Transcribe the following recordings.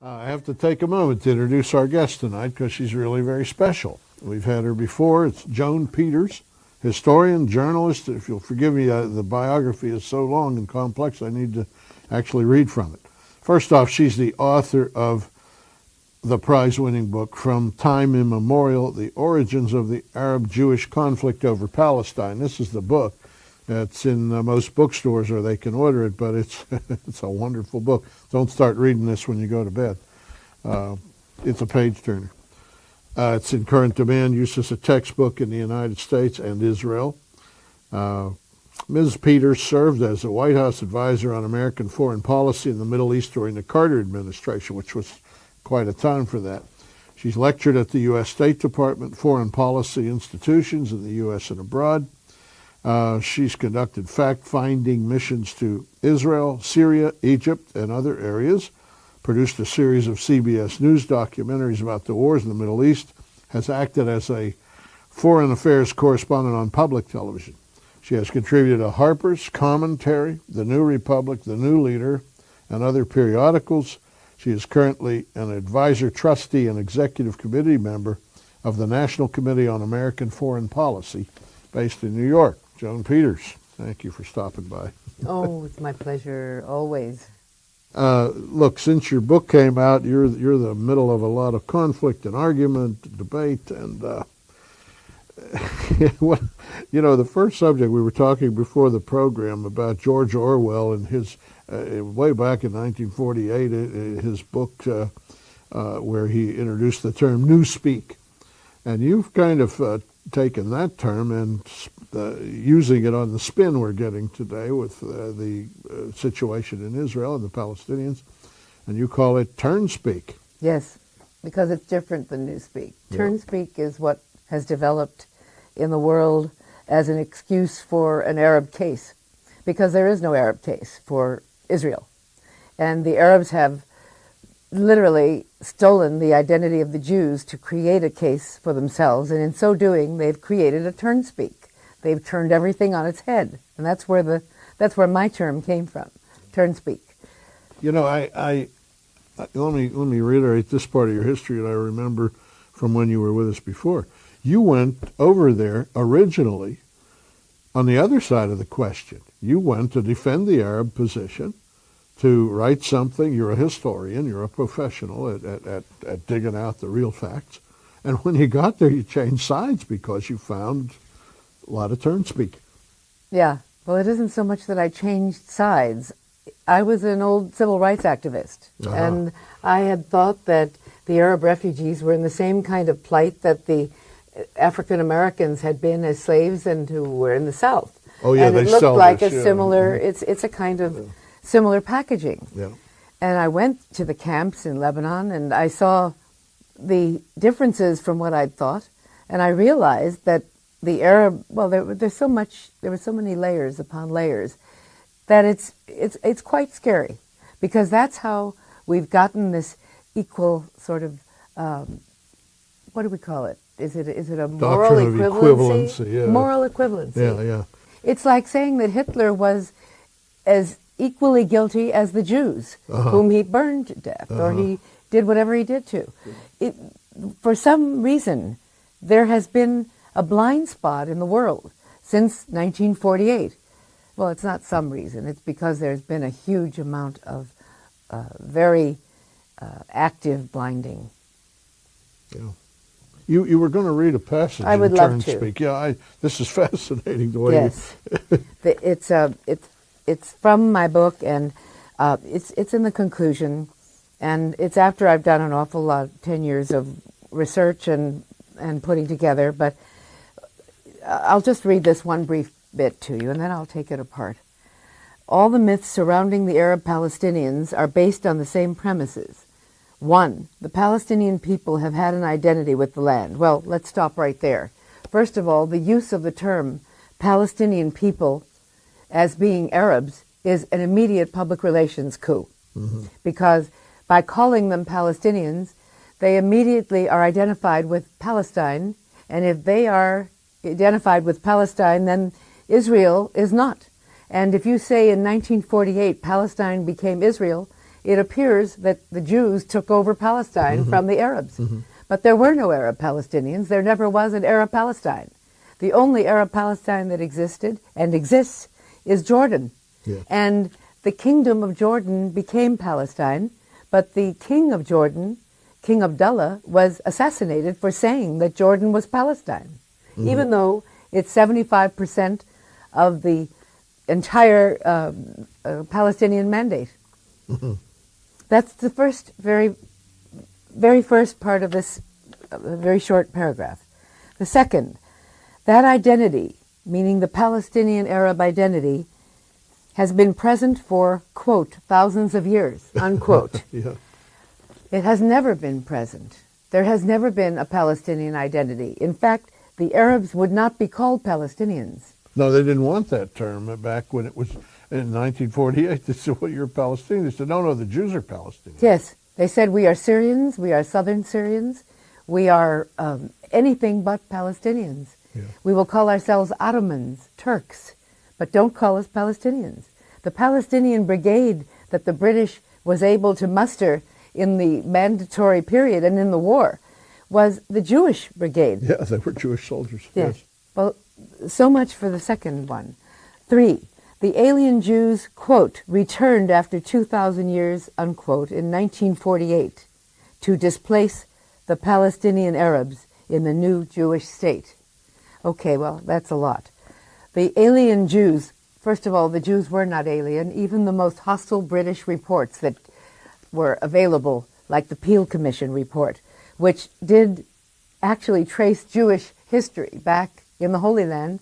I have to take a moment to introduce our guest tonight because she's really very special. We've had her before. It's Joan Peters, historian, journalist. If you'll forgive me, the biography is so long and complex, I need to actually read from it. First off, she's the author of the prize-winning book, From Time Immemorial, The Origins of the Arab-Jewish Conflict Over Palestine. This is the book. It's in most bookstores, or they can order it, but it's it's a wonderful book. Don't start reading this when you go to bed. It's a page-turner. It's in current demand, used as a textbook in the United States and Israel. Ms. Peters served as a White House advisor on American foreign policy in the Middle East during the Carter administration, which was quite a time for that. She's lectured at the U.S. State Department, foreign policy institutions in the U.S. and abroad. She's conducted fact-finding missions to Israel, Syria, Egypt, and other areas, produced a series of CBS News documentaries about the wars in the Middle East, has acted as a foreign affairs correspondent on public television. She has contributed to Harper's, Commentary, The New Republic, The New Leader, and other periodicals. She is currently an advisor, trustee, and executive committee member of the National Committee on American Foreign Policy, based in New York. Joan Peters, thank you for stopping by. Oh, it's my pleasure, always. Look, since your book came out, you're the middle of a lot of conflict and argument, debate, and the first subject we were talking before the program about George Orwell and his way back in 1948, his book where he introduced the term newspeak, and you've kind of taken that term and using it on the spin we're getting today with the situation in Israel and the Palestinians, and you call it turn-speak. Yes, because it's different than newspeak. Yeah. Turn-speak is what has developed in the world as an excuse for an Arab case, because there is no Arab case for Israel. And the Arabs have literally stolen the identity of the Jews to create a case for themselves, and in so doing, they've created a turn-speak. They've turned everything on its head, and that's where my term came from, turn-speak. You know, let me reiterate this part of your history that I remember from when you were with us before. You went over there originally on the other side of the question. You went to defend the Arab position, to write something. You're a historian, you're a professional at digging out the real facts. And when you got there, you changed sides because you found a lot of turn-speak. Yeah, well, it isn't so much that I changed sides. I was an old civil rights activist, and I had thought that the Arab refugees were in the same kind of plight that the African Americans had been as slaves and who were in the South. Oh yeah, and they it looked sell like this, a similar. It's a kind of similar packaging. Yeah. And I went to the camps in Lebanon, and I saw the differences from what I'd thought, and I realized that the Arab, well, there were so many layers upon layers, that it's quite scary, because that's how we've gotten this equal sort of, what do we call it? Is it a moral equivalency? Yeah. Moral equivalency. Yeah. It's like saying that Hitler was as equally guilty as the Jews, whom he burned to death, or he did whatever he did to. For some reason, there has been a blind spot in the world since 1948. Well, it's not some reason. It's because there's been a huge amount of very active blinding. Yeah. You were going to read a passage. I would in love to. Turn-speak. Yeah, this is fascinating the way. Yes, it's from my book, and it's in the conclusion, and it's after I've done an awful lot, 10 years of research and putting together. But I'll just read this one brief bit to you, and then I'll take it apart. All the myths surrounding the Arab Palestinians are based on the same premises. 1, the Palestinian people have had an identity with the land. Well, let's stop right there. First of all, the use of the term Palestinian people as being Arabs is an immediate public relations coup. Because by calling them Palestinians, they immediately are identified with Palestine, and if they are identified with Palestine, then Israel is not. And if you say in 1948 Palestine became Israel, it appears that the Jews took over Palestine from the Arabs. But there were no Arab Palestinians. There never was an Arab Palestine. The only Arab Palestine that existed and exists is Jordan. Yeah. And the kingdom of Jordan became Palestine, but the king of Jordan, King Abdullah, was assassinated for saying that Jordan was Palestine, even though it's 75% of the entire Palestinian mandate. That's the first, very first part of this very short paragraph. The second, that identity, meaning the Palestinian Arab identity, has been present for, quote, thousands of years, unquote. Yeah. It has never been present. There has never been a Palestinian identity. In fact, the Arabs would not be called Palestinians. No, they didn't want that term back when it was in 1948. They said, well, you're Palestinian. They said, no, the Jews are Palestinians. Yes, they said we are Syrians, we are Southern Syrians, we are anything but Palestinians. Yeah. We will call ourselves Ottomans, Turks, but don't call us Palestinians. The Palestinian brigade that the British was able to muster in the mandatory period and in the war was the Jewish brigade. Yeah, they were Jewish soldiers. Yes. Well, so much for the second one. 3. The alien Jews, quote, returned after 2,000 years, unquote, in 1948 to displace the Palestinian Arabs in the new Jewish state. Okay, well, that's a lot. The alien Jews, first of all, the Jews were not alien. Even the most hostile British reports that were available, like the Peel Commission report, which did actually trace Jewish history back in the Holy Land,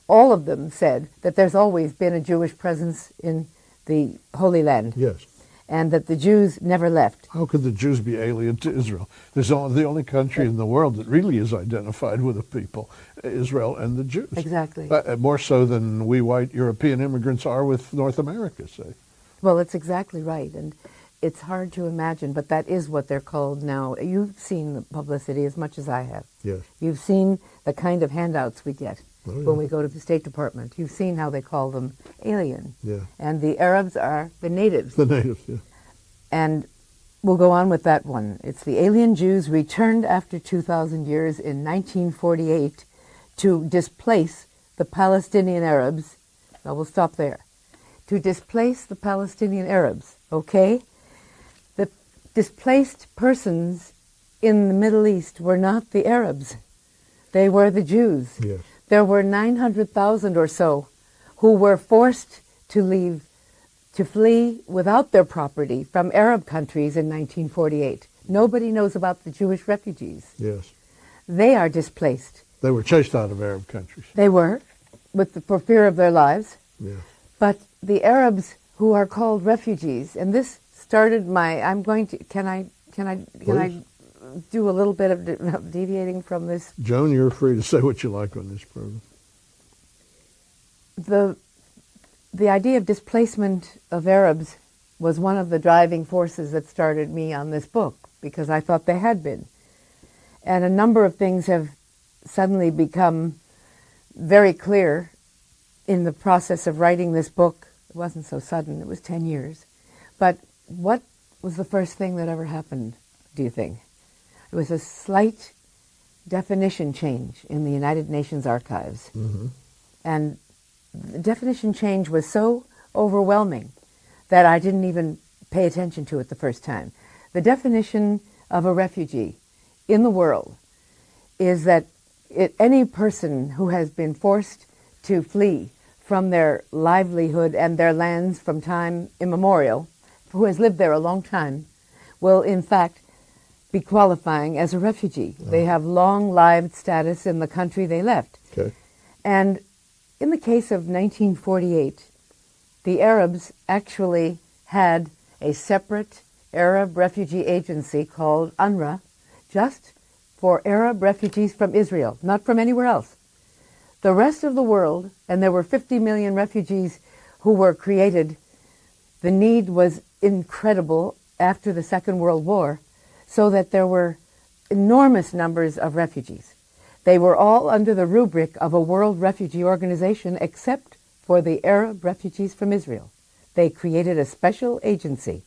all of them said that there's always been a Jewish presence in the Holy Land. Yes. And that the Jews never left. How could the Jews be alien to Israel? There's the only country in the world that really is identified with the people, Israel and the Jews. Exactly. More so than we white European immigrants are with North America, say. Well, it's exactly right. And it's hard to imagine, but that is what they're called now. You've seen the publicity as much as I have. Yes. You've seen the kind of handouts we get Oh, yeah. when we go to the State Department. You've seen how they call them alien. Yeah. And the Arabs are the natives. The natives, yeah. And we'll go on with that one. It's the alien Jews returned after 2,000 years in 1948 to displace the Palestinian Arabs. Now we'll stop there. To displace the Palestinian Arabs, okay? The displaced persons in the Middle East were not the Arabs. They were the Jews. Yes. There were 900,000 or so who were forced to flee without their property from Arab countries in 1948. Nobody knows about the Jewish refugees. Yes. They are displaced. They were chased out of Arab countries. They were, for fear of their lives. Yeah. But the Arabs who are called refugees, and this started can I do a little bit of deviating from this? Joan, you're free to say what you like on this program. The idea of displacement of Arabs was one of the driving forces that started me on this book, because I thought they had been. And a number of things have suddenly become very clear in the process of writing this book. It wasn't so sudden, it was 10 years. But what was the first thing that ever happened, do you think? It was a slight definition change in the United Nations archives. Mm-hmm. And the definition change was so overwhelming that I didn't even pay attention to it the first time. The definition of a refugee in the world is that any person who has been forced to flee from their livelihood and their lands from time immemorial, who has lived there a long time, will in fact be qualifying as a refugee. Oh. They have long-lived status in the country they left. Okay. And in the case of 1948, the Arabs actually had a separate Arab refugee agency called UNRWA, just for Arab refugees from Israel, not from anywhere else. The rest of the world, and there were 50 million refugees who were created, the need was incredible after the Second World War, so that there were enormous numbers of refugees. They were all under the rubric of a World Refugee Organization, except for the Arab refugees from Israel. They created a special agency.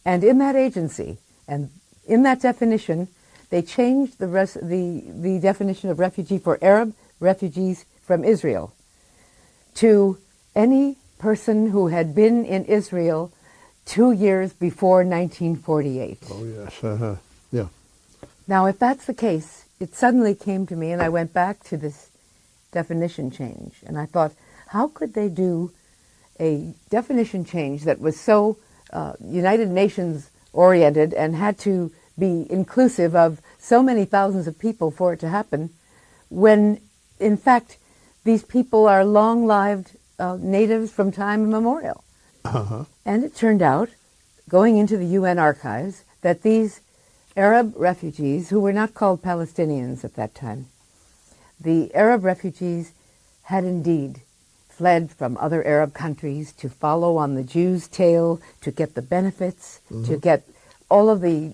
And in that agency, and in that definition, they changed the definition of refugee for Arab refugees from Israel to any person who had been in Israel 2 years before 1948. Oh, yes. Yeah. Now, if that's the case, it suddenly came to me, and I went back to this definition change, and I thought, how could they do a definition change that was so United Nations oriented and had to be inclusive of so many thousands of people for it to happen, when in fact these people are long-lived natives from time immemorial. Uh-huh. And it turned out, going into the UN archives, that these Arab refugees, who were not called Palestinians at that time, the Arab refugees had indeed fled from other Arab countries to follow on the Jews' tail, to get the benefits, to get all of the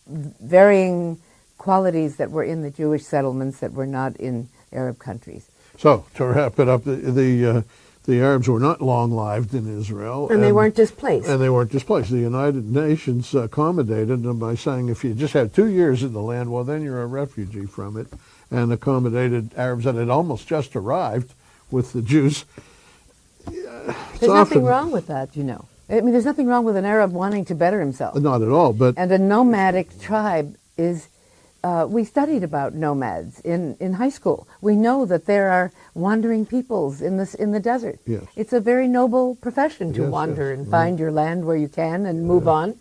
varying qualities that were in the Jewish settlements that were not in Arab countries. So, to wrap it up, the Arabs were not long-lived in Israel. And they weren't displaced. And they weren't displaced. The United Nations accommodated them by saying if you just had 2 years in the land, well, then you're a refugee from it, and accommodated Arabs that had almost just arrived with the Jews. There's nothing wrong with that, you know. I mean, there's nothing wrong with an Arab wanting to better himself. Not at all, but... And a nomadic tribe is... we studied about nomads in high school. We know that there are wandering peoples in the desert. Yes. It's a very noble profession to Yes, wander yes. and find your land where you can and move on.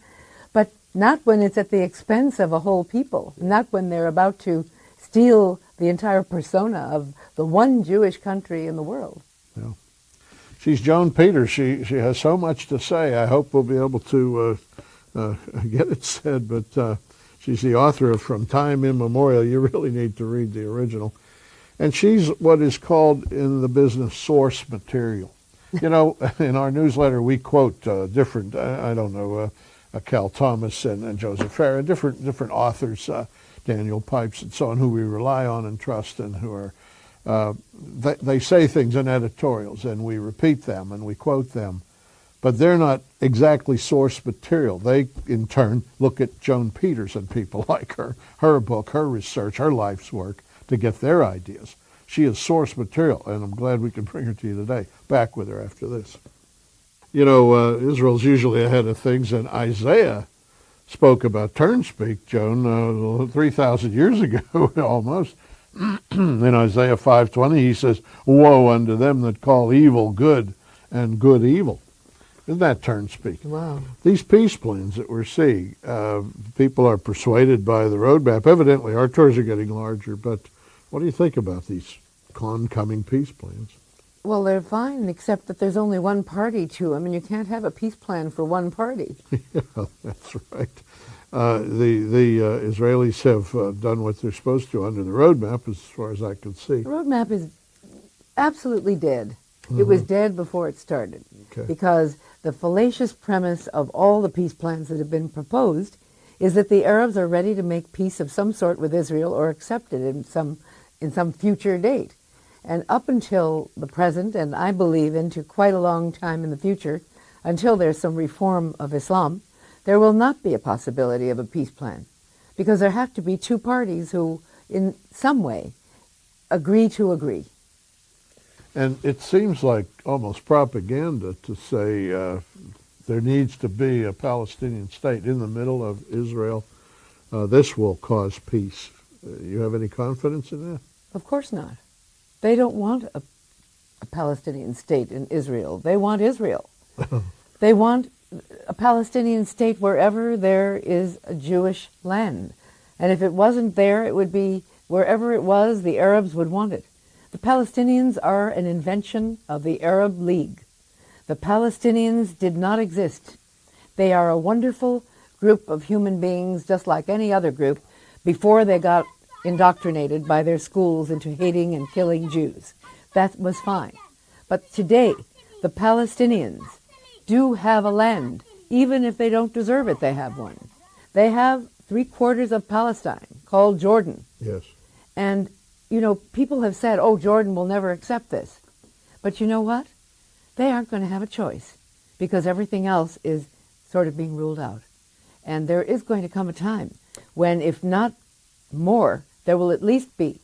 But not when it's at the expense of a whole people. Not when they're about to steal the entire persona of the one Jewish country in the world. Yeah. She's Joan Peters. She has so much to say. I hope we'll be able to get it said, but she's the author of From Time Immemorial. You really need to read the original. And she's what is called in the business source material. You know, in our newsletter we quote different, I don't know, Cal Thomas and Joseph Farah, different authors, Daniel Pipes and so on, who we rely on and trust and who are, they say things in editorials and we repeat them and we quote them. But they're not exactly source material. They, in turn, look at Joan Peters and people like her book, her research, her life's work to get their ideas. She is source material, and I'm glad we can bring her to you today. Back with her after this. You know, Israel's usually ahead of things, and Isaiah spoke about turn-speak, Joan, 3,000 years ago almost. In Isaiah 5:20, he says, "Woe unto them that call evil good and good evil." Isn't that turn-speak? Wow. These These peace plans that we're seeing, people are persuaded by the roadmap. Evidently, our tours are getting larger, but what do you think about these oncoming peace plans? Well, they're fine, except that there's only one party to them, and you can't have a peace plan for one party. Yeah, that's right. The Israelis have done what they're supposed to under the roadmap, as far as I can see. The roadmap is absolutely dead. It was dead before it started, Okay. because the fallacious premise of all the peace plans that have been proposed is that the Arabs are ready to make peace of some sort with Israel or accept it in some future date. And up until the present, and I believe into quite a long time in the future, until there's some reform of Islam, there will not be a possibility of a peace plan, because there have to be two parties who, in some way, agree to agree. And it seems like almost propaganda to say there needs to be a Palestinian state in the middle of Israel. This will cause peace. You have any confidence in that? Of course not. They don't want a Palestinian state in Israel. They want Israel. They want a Palestinian state wherever there is a Jewish land. And if it wasn't there, it would be wherever it was, the Arabs would want it. The Palestinians are an invention of the Arab League. The Palestinians did not exist. They are a wonderful group of human beings, just like any other group, before they got indoctrinated by their schools into hating and killing Jews. That was fine. But today, the Palestinians do have a land. Even if they don't deserve it, they have one. They have 3/4 of Palestine, called Jordan. Yes. And, you know, people have said, oh, Jordan will never accept this. But you know what? They aren't going to have a choice, because everything else is sort of being ruled out. And there is going to come a time when, if not more, there will at least be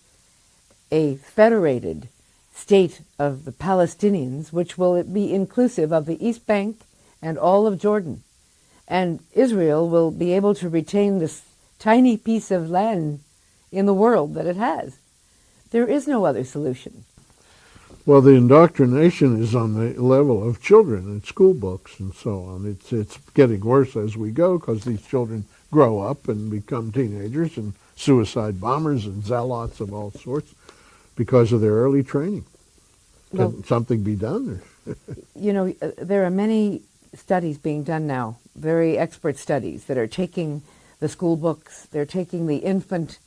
a federated state of the Palestinians, which will be inclusive of the East Bank and all of Jordan. And Israel will be able to retain this tiny piece of land in the world that it has. There is no other solution. Well, the indoctrination is on the level of children in school books and so on. It's getting worse as we go because these children grow up and become teenagers and suicide bombers and zealots of all sorts because of their early training. Well, Can something be done? you know, there are many studies being done now, very expert studies that are taking the school books, they're taking the infant,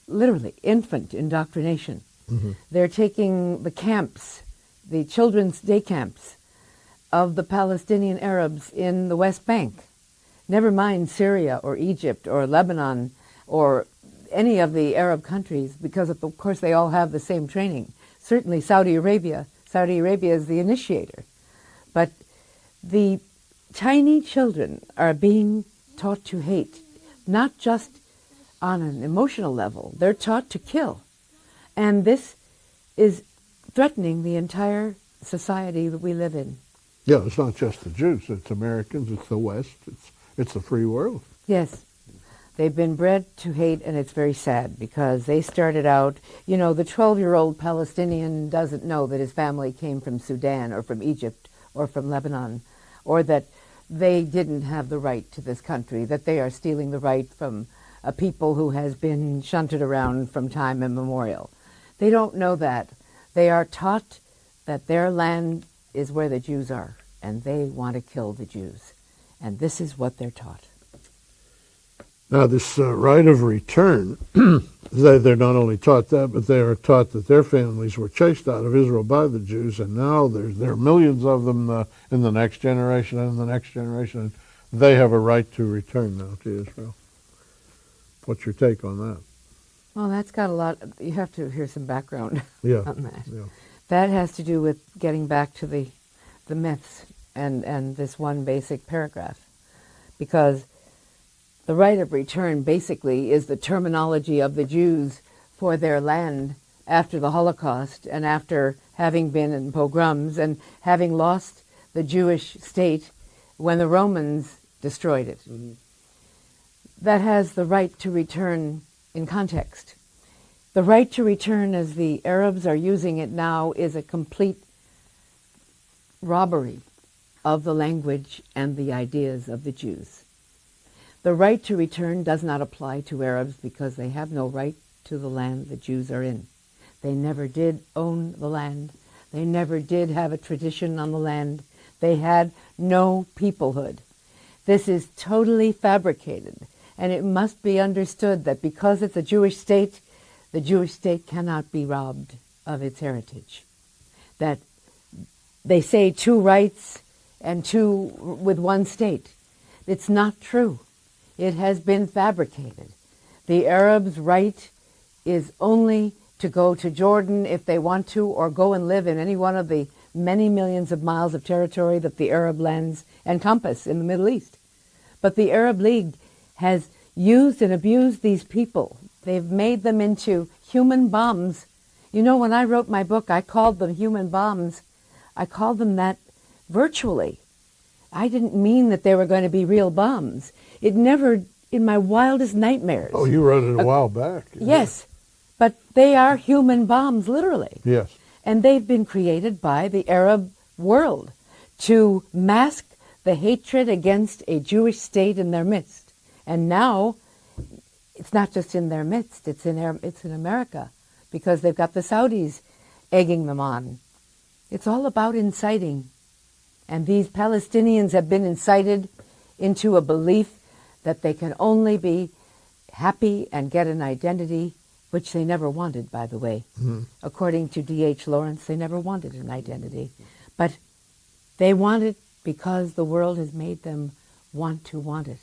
literally infant indoctrination. Mm-hmm. They're taking the camps, the children's day camps of the Palestinian Arabs in the West Bank. Never mind Syria or Egypt or Lebanon or any of the Arab countries, because of course they all have the same training. Certainly Saudi Arabia is the initiator. But the tiny children are being taught to hate, not just on an emotional level. They're taught to kill. And this is threatening the entire society that we live in. Yeah, it's not just the Jews. It's Americans. It's the West. It's the free world. Yes. They've been bred to hate, and it's very sad because they started out, you know, the 12-year-old Palestinian doesn't know that his family came from Sudan or from Egypt or from Lebanon, or that they didn't have the right to this country, that they are stealing the right from a people who has been shunted around from time immemorial. They don't know that. They are taught that their land is where the Jews are, and they want to kill the Jews. And this is what they're taught. Now, this right of return, they're not only taught that, but they are taught that their families were chased out of Israel by the Jews, and now there are millions of them in the next generation and the next generation, and they have a right to return now to Israel. What's your take on that? Well, that's got a lot. You have to hear some background Yeah, on that. yeah. That has to do with getting back to the myths and this one basic paragraph. Because the right of return basically is the terminology of the Jews for their land after the Holocaust and after having been in pogroms and having lost the Jewish state when the Romans destroyed it. Mm-hmm. That has the right to return in context. The right to return, as the Arabs are using it now, is a complete robbery of the language and the ideas of the Jews. The right to return does not apply to Arabs because they have no right to the land the Jews are in. They never did own the land. They never did have a tradition on the land. They had no peoplehood. This is totally fabricated. And it must be understood that because it's a Jewish state, the Jewish state cannot be robbed of its heritage. That they say two rights and two with one state. It's not true. It has been fabricated. The Arabs' right is only to go to Jordan if they want to, or go and live in any one of the many millions of miles of territory that the Arab lands encompass in the Middle East. But the Arab League has used and abused these people. They've made them into human bombs. You know, when I wrote my book, I called them human bombs. I called them that virtually. I didn't mean that they were going to be real bombs. It never, in my wildest nightmares. Oh, you wrote it a while back. Yes, but they are human bombs, literally. Yes. And they've been created by the Arab world to mask the hatred against a Jewish state in their midst. And now, it's not just in their midst, it's in America, because they've got the Saudis egging them on. It's all about inciting. And these Palestinians have been incited into a belief that they can only be happy and get an identity, which they never wanted, by the way. Mm-hmm. According to D.H. Lawrence, they never wanted an identity. But they want it because the world has made them want it.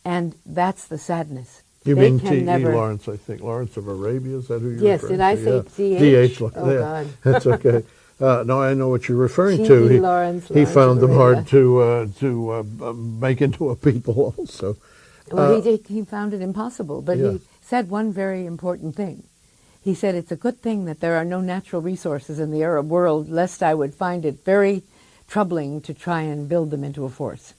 And that's the sadness. You mean T.E. Lawrence, I think. Lawrence of Arabia, is that who you're Yes, referring did I to? say D.H. Oh, yeah, God. That's okay. No, I know what you're referring T.E. to. Lawrence He found them hard Arabia. to make into a people also. Well, he found it impossible, but Yeah. he said one very important thing. He said, it's a good thing that there are no natural resources in the Arab world, lest I would find it very troubling to try and build them into a force.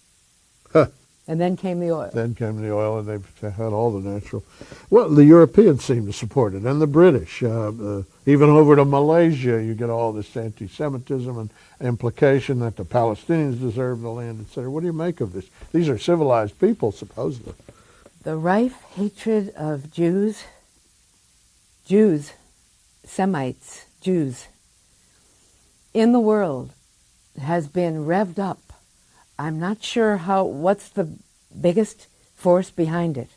Huh. And then came the oil. Then came the oil, and they had all the natural. Well, the Europeans seem to support it, and the British. Even over to Malaysia, you get all this anti-Semitism and implication that the Palestinians deserve the land, etc. What do you make of this? These are civilized people, supposedly. The rife hatred of Jews, Semites, Jews, in the world has been revved up. I'm not sure what's the biggest force behind it,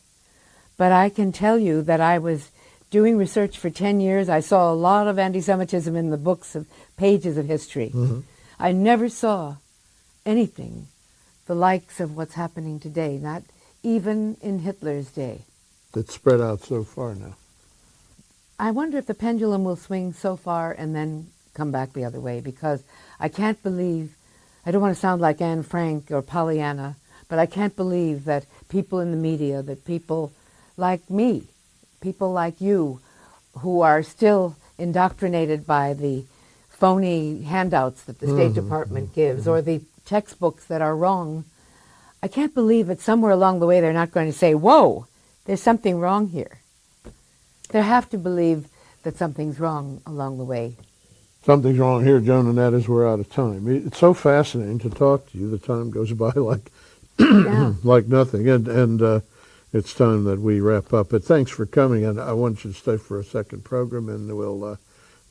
but I can tell you that I was doing research for 10 years. I saw a lot of anti-Semitism in the books of pages of history. Mm-hmm. I never saw anything the likes of what's happening today, not even in Hitler's day. It's spread out so far now. I wonder if the pendulum will swing so far and then come back the other way, because I can't believe, I don't want to sound like Anne Frank or Pollyanna, but I can't believe that people in the media, that people like me, people like you, who are still indoctrinated by the phony handouts that the State Department gives, or the textbooks that are wrong, I can't believe that somewhere along the way they're not going to say, whoa, there's something wrong here. They have to believe that something's wrong along the way. Something's wrong here, Joan, and that is we're out of time. It's so fascinating to talk to you. The time goes by like Yeah. like nothing, and it's time that we wrap up. But thanks for coming, and I want you to stay for a second program, and we'll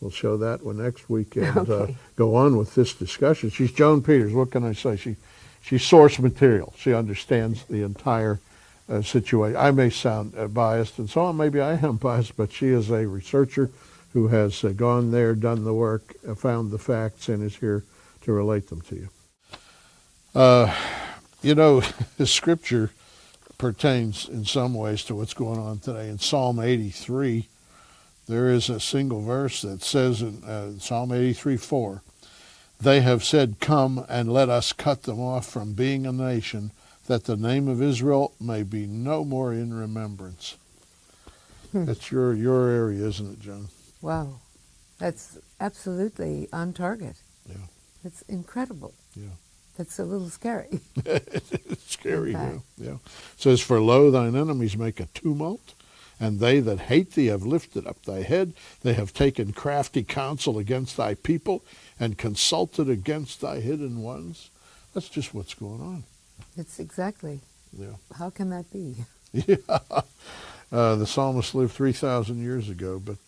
show that one next week and Okay. go on with this discussion. She's Joan Peters. What can I say? She's source material. She understands the entire situation. I may sound biased, and so on. Maybe I am biased, but she is a researcher who has gone there, done the work, found the facts, and is here to relate them to you. You know, the scripture pertains in some ways to what's going on today. In Psalm 83, there is a single verse that says in Psalm 83:4, "They have said, 'Come and let us cut them off from being a nation, that the name of Israel may be no more in remembrance.'" That's your area, isn't it, Joan? Wow. That's absolutely on target. Yeah. It's incredible. Yeah. That's a little scary. It's scary, In yeah. fact. Yeah. It says, "For lo, thine enemies make a tumult, and they that hate thee have lifted up thy head. They have taken crafty counsel against thy people, and consulted against thy hidden ones." That's just what's going on. It's exactly. Yeah. How can that be? Yeah. The psalmist lived 3,000 years ago, but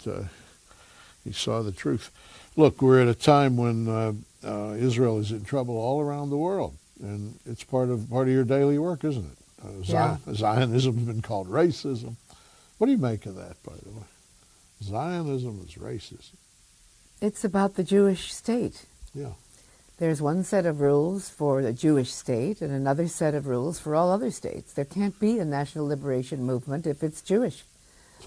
he saw the truth. Look, we're at a time when Israel is in trouble all around the world, and it's part of your daily work, isn't it? Yeah. Zionism has been called racism. What do you make of that, by the way? Zionism is racism. It's about the Jewish state. Yeah. There's one set of rules for the Jewish state and another set of rules for all other states. There can't be a national liberation movement if it's Jewish.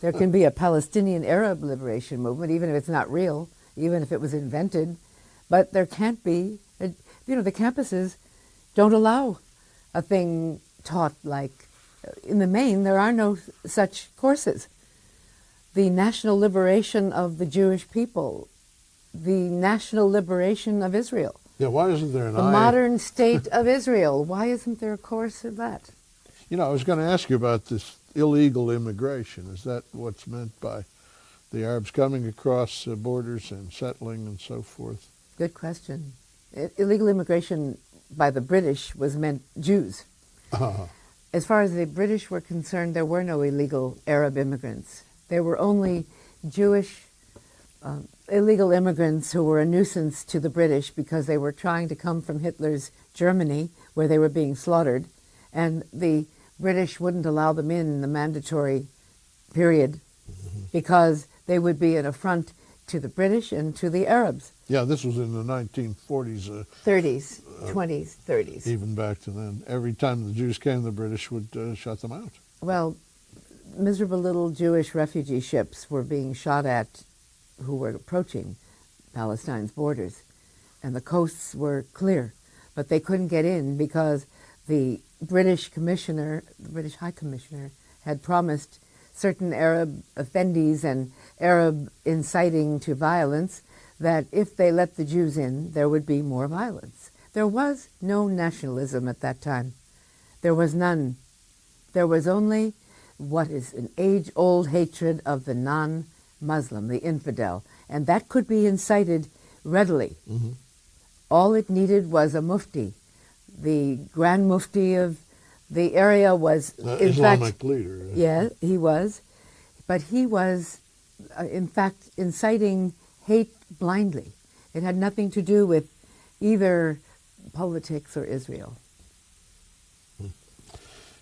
There can be a Palestinian Arab liberation movement, even if it's not real, even if it was invented. But there can't be, the campuses don't allow a thing taught like, in the main, there are no such courses. The national liberation of the Jewish people, the national liberation of Israel, Yeah, why isn't there the modern state of Israel. Why isn't there a course of that? I was going to ask you about this illegal immigration. Is that what's meant by the Arabs coming across borders and settling and so forth? Good question. Illegal immigration by the British was meant Jews. As far as the British were concerned, there were no illegal Arab immigrants. There were only Jewish illegal immigrants who were a nuisance to the British because they were trying to come from Hitler's Germany, where they were being slaughtered, and the British wouldn't allow them in the mandatory period because they would be an affront to the British and to the Arabs. Yeah, this was in the 1940s. 30s, 20s, 30s. Even back to then. Every time the Jews came, the British would shut them out. Well, miserable little Jewish refugee ships were being shot at who were approaching Palestine's borders. and the coasts were clear, but they couldn't get in because the British High Commissioner, had promised certain Arab effendis and Arab inciting to violence that if they let the Jews in, there would be more violence. There was no nationalism at that time. There was none. There was only what is an age-old hatred of the non-Muslim, the infidel, and that could be incited readily. Mm-hmm. All it needed was a mufti. The Grand Mufti of the area was, in Islamic fact, leader. yeah, he was, but he was, in fact, inciting hate blindly. It had nothing to do with either politics or Israel.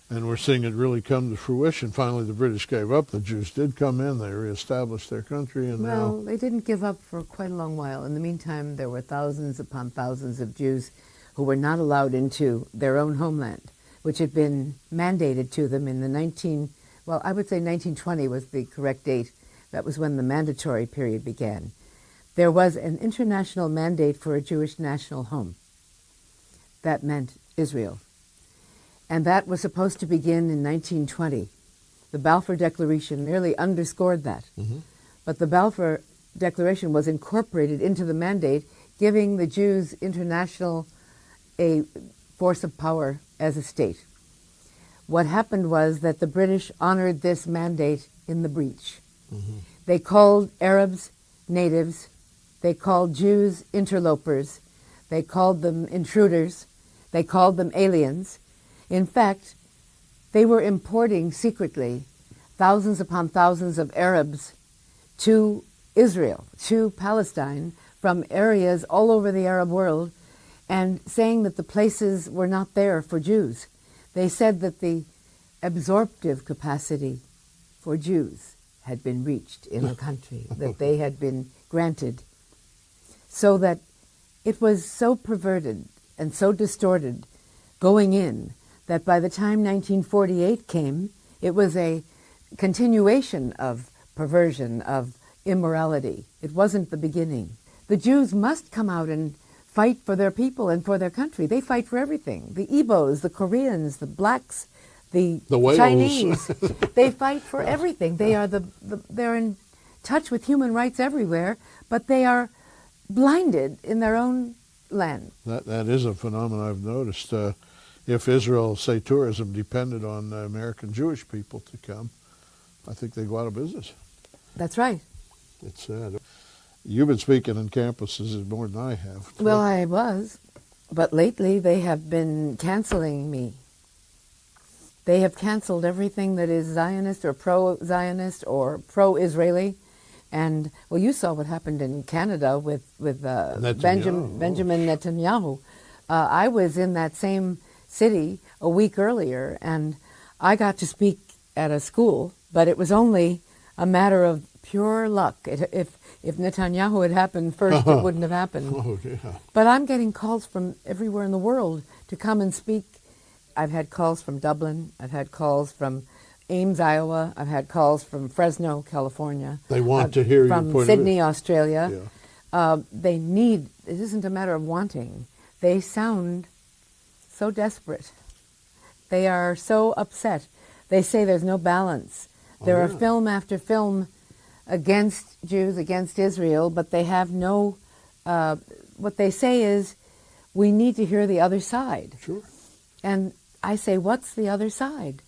And we're seeing it really come to fruition. Finally, the British gave up. The Jews did come in. They reestablished their country, and Well, now they didn't give up for quite a long while. In the meantime, there were thousands upon thousands of Jews who were not allowed into their own homeland, which had been mandated to them in the I would say 1920 was the correct date. That was when the mandatory period began. There was an international mandate for a Jewish national home. That meant Israel. And that was supposed to begin in 1920. The Balfour Declaration merely underscored that. Mm-hmm. But the Balfour Declaration was incorporated into the mandate, giving the Jews international a force of power as a state. What happened was that the British honored this mandate in the breach. Mm-hmm. They called Arabs natives. They called Jews interlopers. They called them intruders. They called them aliens. In fact, they were importing secretly thousands upon thousands of Arabs to Israel, to Palestine, from areas all over the Arab world, and saying that the places were not there for Jews. They said that the absorptive capacity for Jews had been reached in the country, that they had been granted, so that it was so perverted and so distorted going in that by the time 1948 came, it was a continuation of perversion, of immorality. It wasn't the beginning. The Jews must come out and fight for their people and for their country. They fight for everything. The Igbos, the Koreans, the blacks, the whales. Chinese. They fight for everything. They are they're in touch with human rights everywhere, but they are blinded in their own land. That is a phenomenon I've noticed. If Israel, say tourism, depended on American Jewish people to come, I think they'd go out of business. That's right. It's sad. You've been speaking on campuses more than I have. Well, I was, but lately they have been canceling me. They have canceled everything that is Zionist or pro-Zionist or pro-Israeli. And, well, you saw what happened in Canada with Benjamin Netanyahu. I was in that same city a week earlier, and I got to speak at a school, but it was only a matter of pure luck. If Netanyahu had happened first, it wouldn't have happened. Oh, yeah. But I'm getting calls from everywhere in the world to come and speak. I've had calls from Dublin. I've had calls from Ames, Iowa. I've had calls from Fresno, California. They want to hear your from point Sydney, of Australia. Yeah. They need, it isn't a matter of wanting. They sound so desperate. They are so upset. They say there's no balance. There are film after film against Jews, against Israel, but they have no, what they say is, we need to hear the other side. Sure. And I say, what's the other side?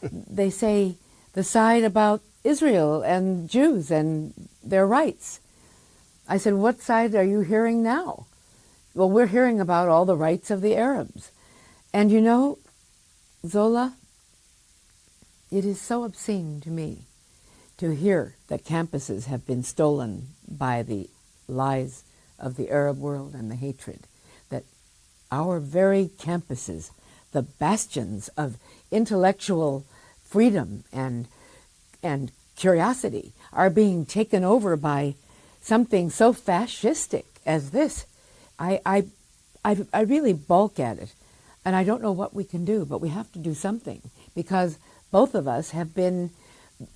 They say, the side about Israel and Jews and their rights. I said, what side are you hearing now? Well, we're hearing about all the rights of the Arabs. And you know, Zola, it is so obscene to me to hear that campuses have been stolen by the lies of the Arab world and the hatred, that our very campuses, the bastions of intellectual freedom and curiosity, are being taken over by something so fascistic as this. I really balk at it, and I don't know what we can do, but we have to do something, because both of us have been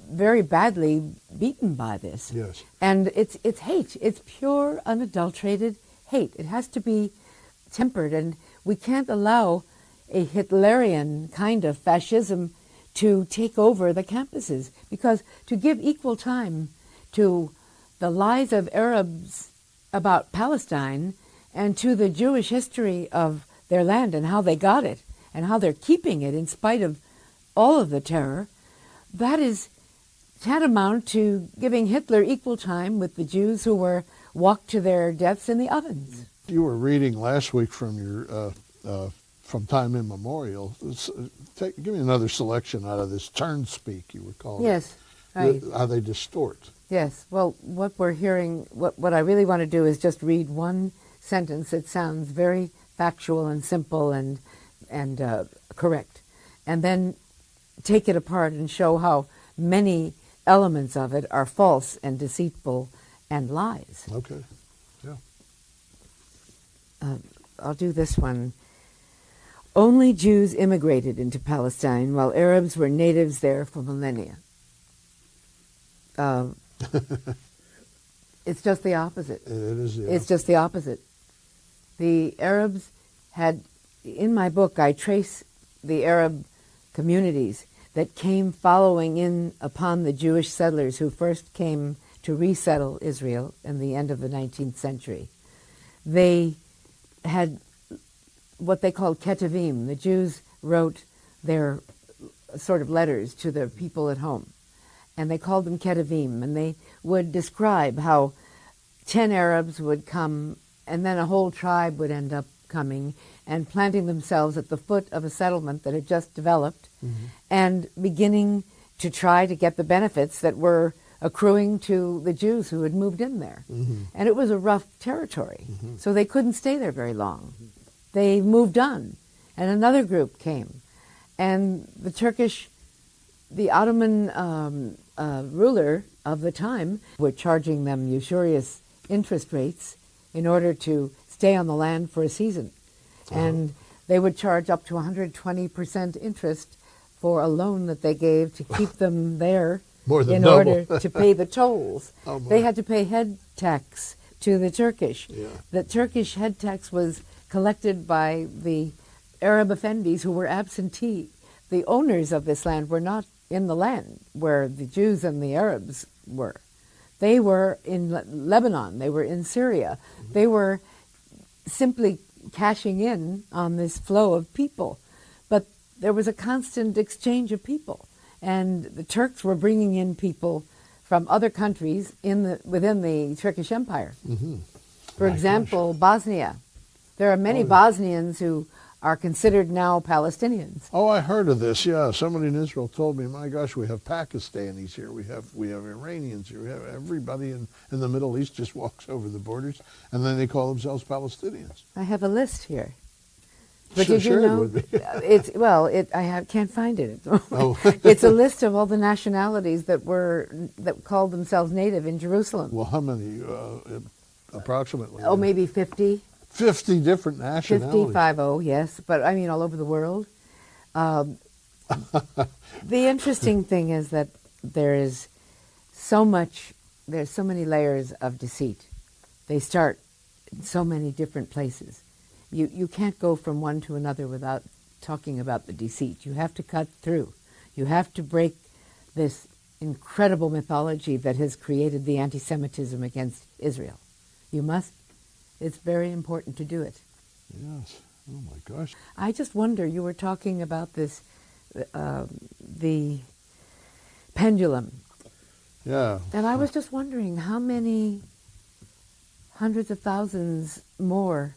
very badly beaten by this. Yes. And it's hate. It's pure, unadulterated hate. It has to be tempered, and we can't allow a Hitlerian kind of fascism to take over the campuses, because to give equal time to the lies of Arabs about Palestine and to the Jewish history of their land and how they got it and how they're keeping it in spite of all of the terror, that is tantamount to giving Hitler equal time with the Jews who were walked to their deaths in the ovens. You were reading last week from your from Time Immemorial. Give me another selection out of this turn speak you were calling. Yes, right. How they distort. Yes. Well, what we're hearing, what I really want to do is just read one sentence. It sounds very factual and simple and correct, and then take it apart and show how many elements of it are false and deceitful and lies. Okay. Yeah. I'll do this one. Only Jews immigrated into Palestine, while Arabs were natives there for millennia. It's just the opposite. It is. Yeah. It's just the opposite. The Arabs had, in my book, I trace the Arab communities that came following in upon the Jewish settlers who first came to resettle Israel in the end of the 19th century. They had what they called ketuvim. The Jews wrote their sort of letters to their people at home, and they called them ketuvim, and they would describe how 10 Arabs would come, and then a whole tribe would end up coming and planting themselves at the foot of a settlement that had just developed, and beginning to try to get the benefits that were accruing to the Jews who had moved in there. And it was a rough territory, so they couldn't stay there very long. They moved on, and another group came. And the Ottoman ruler of the time were charging them usurious interest rates in order to stay on the land for a season. And they would charge up to 120% interest for a loan that they gave to keep them there in order to pay the tolls. They had to pay head tax to the Turkish. Yeah. The Turkish head tax was collected by the Arab effendis who were absentee. The owners of this land were not in the land where the Jews and the Arabs were. They were in Lebanon. They were in Syria. They were simply cashing in on this flow of people. But there was a constant exchange of people. And the Turks were bringing in people from other countries within the Turkish Empire. For example, Bosnia. There are many Bosnians who are considered now Palestinians. Oh, I heard of this. Yeah, somebody in Israel told me, my gosh, we have Pakistanis here, we have Iranians here, we have everybody in the Middle East just walks over the borders, and then they call themselves Palestinians. I have a list here. But Sure, did you know? it would be. Can't find it. Oh. It's a list of all the nationalities that called themselves native in Jerusalem. Well, how many approximately? Oh, maybe 50. 50 different nationalities. 50, yes, but I mean all over the world. The interesting thing is that there's so many layers of deceit. They start in so many different places. You can't go from one to another without talking about the deceit. You have to cut through. You have to break this incredible mythology that has created the anti-Semitism against Israel. You must. It's very important to do it. Yes. Oh, my gosh. I just wonder, you were talking about this, the pendulum. Yeah. And I was just wondering how many hundreds of thousands more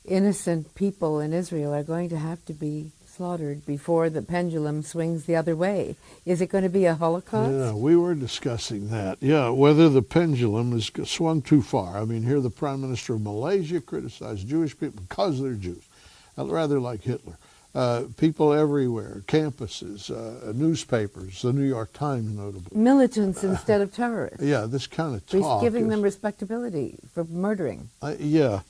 innocent people in Israel are going to have to be slaughtered before the pendulum swings the other way. Is it going to be a Holocaust? Yeah, we were discussing that. Yeah, whether the pendulum has swung too far. I mean, here the Prime Minister of Malaysia criticized Jewish people because they're Jews, rather like Hitler. People everywhere, campuses, newspapers, the New York Times notably. Militants instead of terrorists. Yeah, this kind of talk. Giving them respectability for murdering. Yeah.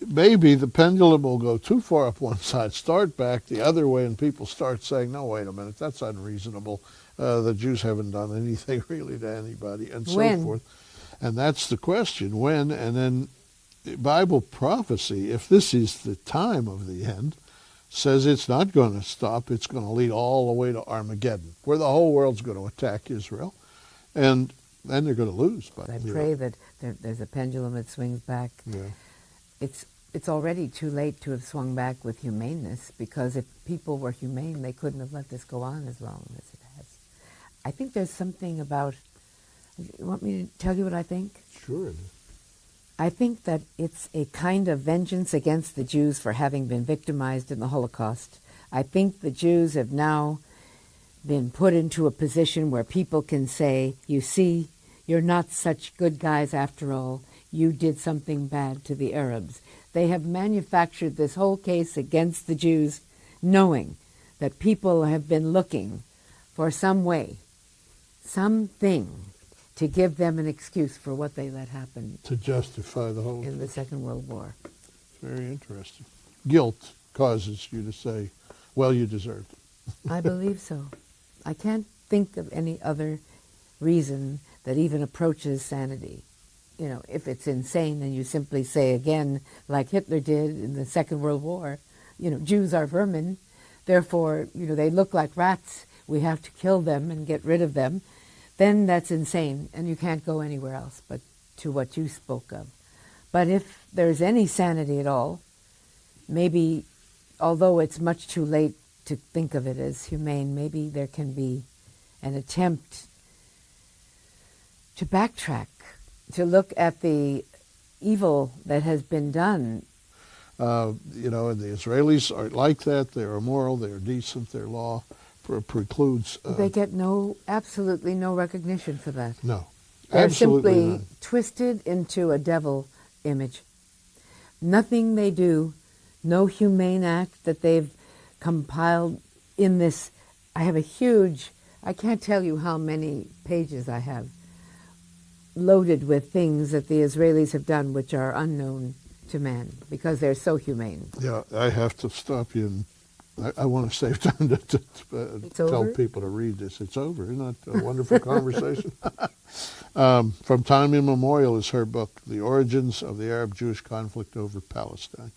Maybe the pendulum will go too far up one side, start back the other way, and people start saying, no, wait a minute, that's unreasonable. The Jews haven't done anything really to anybody, and so forth. And that's the question, when, and then Bible prophecy, if this is the time of the end, says it's not going to stop. It's going to lead all the way to Armageddon, where the whole world's going to attack Israel. And then they're going to lose. But I pray that there's a pendulum that swings back. Yeah. It's already too late to have swung back with humaneness, because if people were humane, they couldn't have let this go on as long as it has. I think there's something about... You want me to tell you what I think? Sure. I think that it's a kind of vengeance against the Jews for having been victimized in the Holocaust. I think the Jews have now been put into a position where people can say, you see, you're not such good guys after all. You did something bad to the Arabs. They have manufactured this whole case against the Jews, knowing that people have been looking for some way, something, to give them an excuse for what they let happen To justify the whole in the Second World War. Very interesting. Guilt causes you to say, well, you deserved it. I believe so. I can't think of any other reason that even approaches sanity. You know, if it's insane, then you simply say again, like Hitler did in the Second World War, you know, Jews are vermin, therefore, you know, they look like rats, we have to kill them and get rid of them. Then that's insane, and you can't go anywhere else but to what you spoke of. But if there's any sanity at all, maybe, although it's much too late to think of it as humane, maybe there can be an attempt to backtrack, to look at the evil that has been done. You know, and the Israelis aren't like that. They're immoral, they're decent, their law precludes... They get absolutely no recognition for that. No, They're absolutely simply none. twisted into a devil image. Nothing they do, no humane act that they've compiled in this. I have a huge, I can't tell you how many pages I have, loaded with things that the Israelis have done which are unknown to man, because they're so humane. Yeah, I have to stop you, and I want to save time to tell over? people to read this. It's over. Isn't that a wonderful conversation? From Time Immemorial is her book, The Origins of the Arab-Jewish Conflict over Palestine.